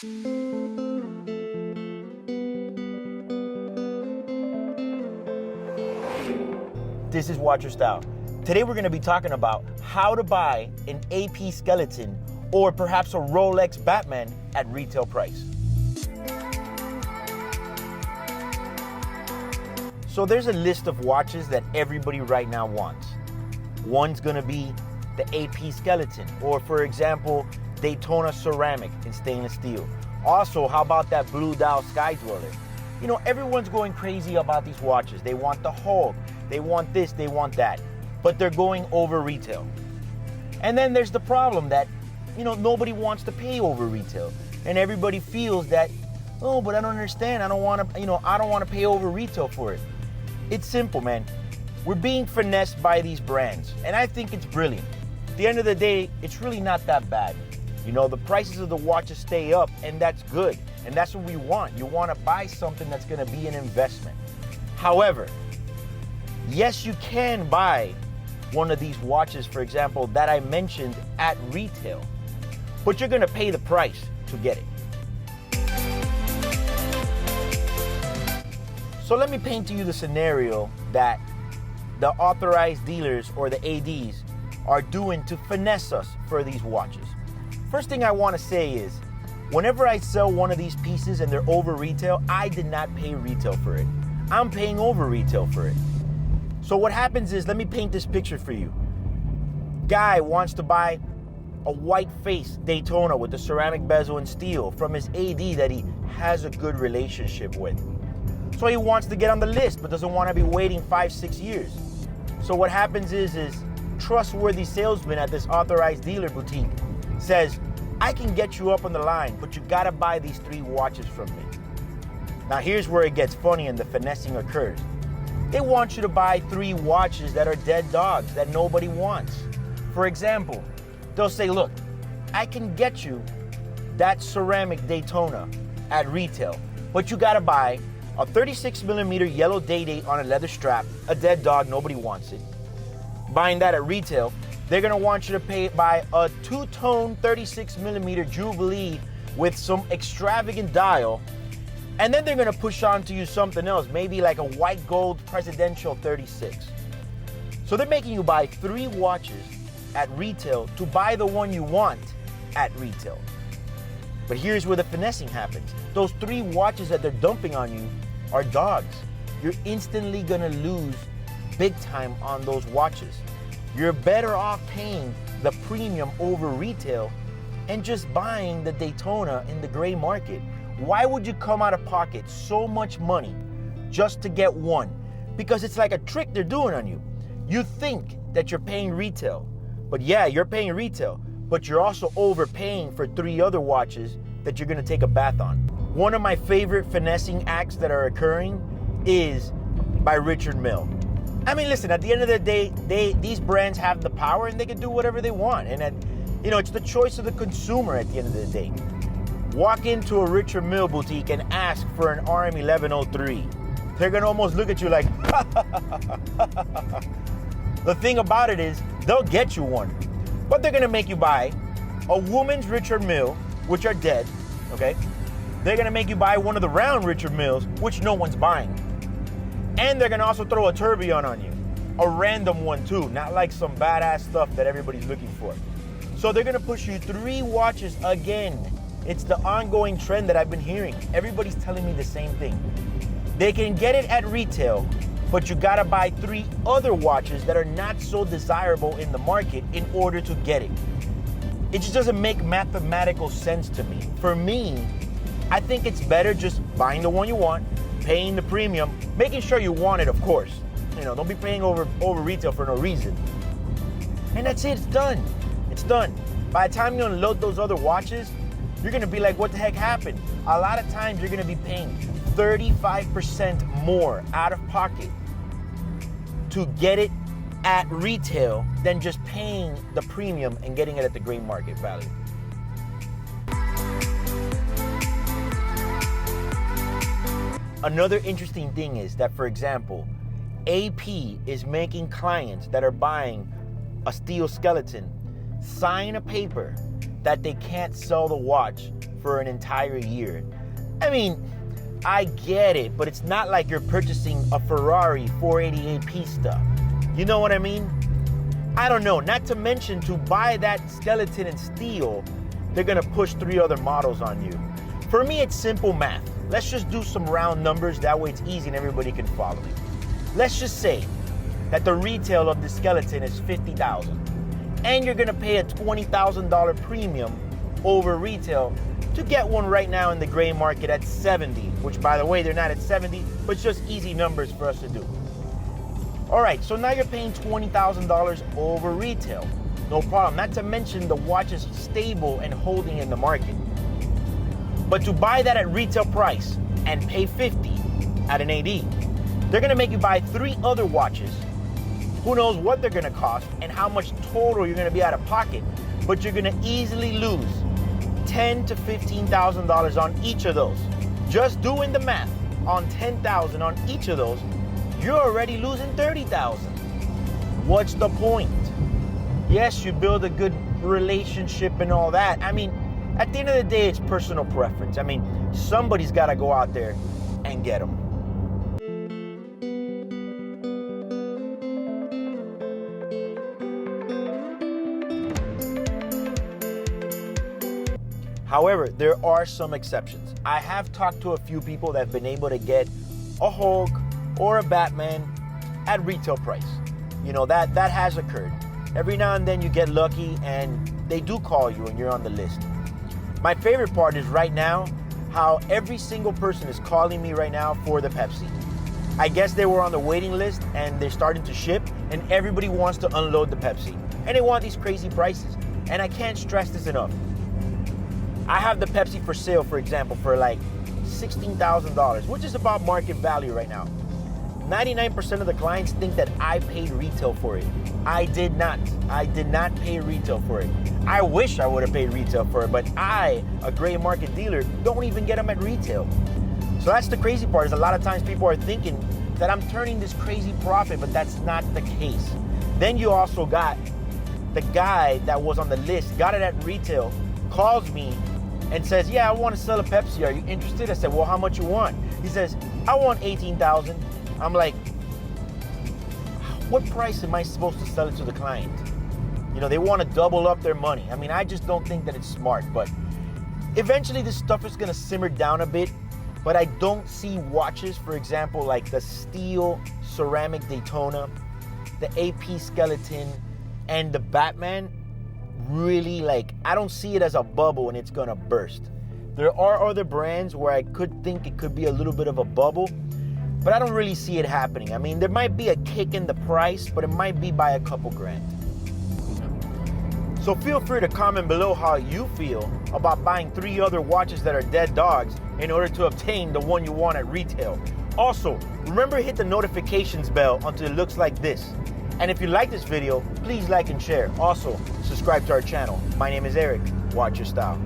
This is Watch Your Style. Today we're going to be talking about how to buy an AP Skeleton or perhaps a Rolex Batman at retail price. So there's a list of watches that everybody right now wants. One's going to be the AP Skeleton, or for example, Daytona ceramic in stainless steel. Also, how about that blue dial Sky Dweller? You know, everyone's going crazy about these watches. They want the Hulk, they want this, they want that, but they're going over retail. And then there's the problem that, you know, nobody wants to pay over retail. And everybody feels that, oh, but I don't understand. I don't want to pay over retail for it. It's simple, man. We're being finessed by these brands, and I think it's brilliant. At the end of the day, it's really not that bad. You know, the prices of the watches stay up, and that's good. And that's what we want. You want to buy something that's going to be an investment. However, yes, you can buy one of these watches, for example, that I mentioned at retail, but you're going to pay the price to get it. So let me paint to you the scenario that the authorized dealers or the ADs are doing to finesse us for these watches. First thing I want to say is, whenever I sell one of these pieces and they're over retail, I did not pay retail for it. I'm paying over retail for it. So what happens is, let me paint this picture for you. Guy wants to buy a white face Daytona with the ceramic bezel and steel from his AD that he has a good relationship with. So he wants to get on the list, but doesn't want to be waiting 5-6 years. So what happens is trustworthy salesman at this authorized dealer boutique says, I can get you up on the line, but you gotta buy these 3 watches from me. Now here's where it gets funny and the finessing occurs. They want you to buy 3 watches that are dead dogs that nobody wants. For example, they'll say, look, I can get you that ceramic Daytona at retail, but you gotta buy a 36mm yellow Day-Date on a leather strap, a dead dog, nobody wants it. Buying that at retail, they're gonna want you to buy a 2-tone 36mm Jubilee with some extravagant dial, and then they're gonna push on to you something else, maybe like a white gold presidential 36. So they're making you buy 3 watches at retail to buy the one you want at retail. But here's where the finessing happens. Those 3 watches that they're dumping on you are dogs. You're instantly gonna lose big time on those watches. You're better off paying the premium over retail and just buying the Daytona in the gray market. Why would you come out of pocket so much money just to get one? Because it's like a trick they're doing on you. You think that you're paying retail, but yeah, you're paying retail, but you're also overpaying for 3 other watches that you're gonna take a bath on. One of my favorite finessing acts that are occurring is by Richard Mille. I mean, listen, at the end of the day, these brands have the power and they can do whatever they want. And it's the choice of the consumer at the end of the day. Walk into a Richard Mille boutique and ask for an RM1103. They're gonna almost look at you like, The thing about it is, they'll get you one, but they're gonna make you buy a woman's Richard Mille, which are dead, okay? They're gonna make you buy one of the round Richard Milles, which no one's buying. And they're gonna also throw a tourbillon on you. A random one too, not like some badass stuff that everybody's looking for. So they're gonna push you 3 watches again. It's the ongoing trend that I've been hearing. Everybody's telling me the same thing. They can get it at retail, but you gotta buy 3 other watches that are not so desirable in the market in order to get it. It just doesn't make mathematical sense to me. For me, I think it's better just buying the one you want, paying the premium, making sure you want it, of course. You know, don't be paying over retail for no reason. And that's it, it's done. It's done. By the time you unload those other watches, you're gonna be like, what the heck happened? A lot of times you're gonna be paying 35% more out of pocket to get it at retail than just paying the premium and getting it at the gray market value. Another interesting thing is that, for example, AP is making clients that are buying a steel skeleton sign a paper that they can't sell the watch for an entire year. I mean, I get it, but it's not like you're purchasing a Ferrari 488p stuff. You know what I mean? I don't know. Not to mention, to buy that skeleton in steel, they're gonna push 3 other models on you. For me, it's simple math. Let's just do some round numbers. That way it's easy and everybody can follow me. Let's just say that the retail of the skeleton is $50,000, and you're gonna pay a $20,000 premium over retail to get one right now in the gray market at 70, which, by the way, they're not at 70, but it's just easy numbers for us to do. All right, so now you're paying $20,000 over retail. No problem. Not to mention the watch is stable and holding in the market. But to buy that at retail price and pay 50 at an AD, they're gonna make you buy 3 other watches. Who knows what they're gonna cost and how much total you're gonna be out of pocket, but you're gonna easily lose $10,000 to $15,000 on each of those. Just doing the math on $10,000 on each of those, you're already losing $30,000. What's the point? Yes, you build a good relationship and all that. I mean, at the end of the day, it's personal preference. I mean, somebody's got to go out there and get them. However, there are some exceptions. I have talked to a few people that have been able to get a Hulk or a Batman at retail price. You know, that has occurred. Every now and then you get lucky and they do call you and you're on the list. My favorite part is right now how every single person is calling me right now for the Pepsi. I guess they were on the waiting list and they're starting to ship, and everybody wants to unload the Pepsi. And they want these crazy prices. And I can't stress this enough. I have the Pepsi for sale, for example, for like $16,000, which is about market value right now. 99% of the clients think that I paid retail for it. I did not. I did not pay retail for it. I wish I would have paid retail for it, but I, a gray market dealer, don't even get them at retail. So that's the crazy part, is a lot of times people are thinking that I'm turning this crazy profit, but that's not the case. Then you also got the guy that was on the list, got it at retail, calls me and says, yeah, I want to sell a Pepsi. Are you interested? I said, well, how much you want? He says, I want $18,000. I'm like, what price am I supposed to sell it to the client? You know, they want to double up their money. I mean, I just don't think that it's smart, but eventually this stuff is going to simmer down a bit, but I don't see watches, for example, like the steel ceramic Daytona, the AP Skeleton, and the Batman, really, like, I don't see it as a bubble and it's going to burst. There are other brands where I could think it could be a little bit of a bubble, but I don't really see it happening. I mean, there might be a kick in the price, but it might be by a couple grand. So feel free to comment below how you feel about buying 3 other watches that are dead dogs in order to obtain the one you want at retail. Also, remember to hit the notifications bell until it looks like this. And if you like this video, please like and share. Also, subscribe to our channel. My name is Eric. Watch your style.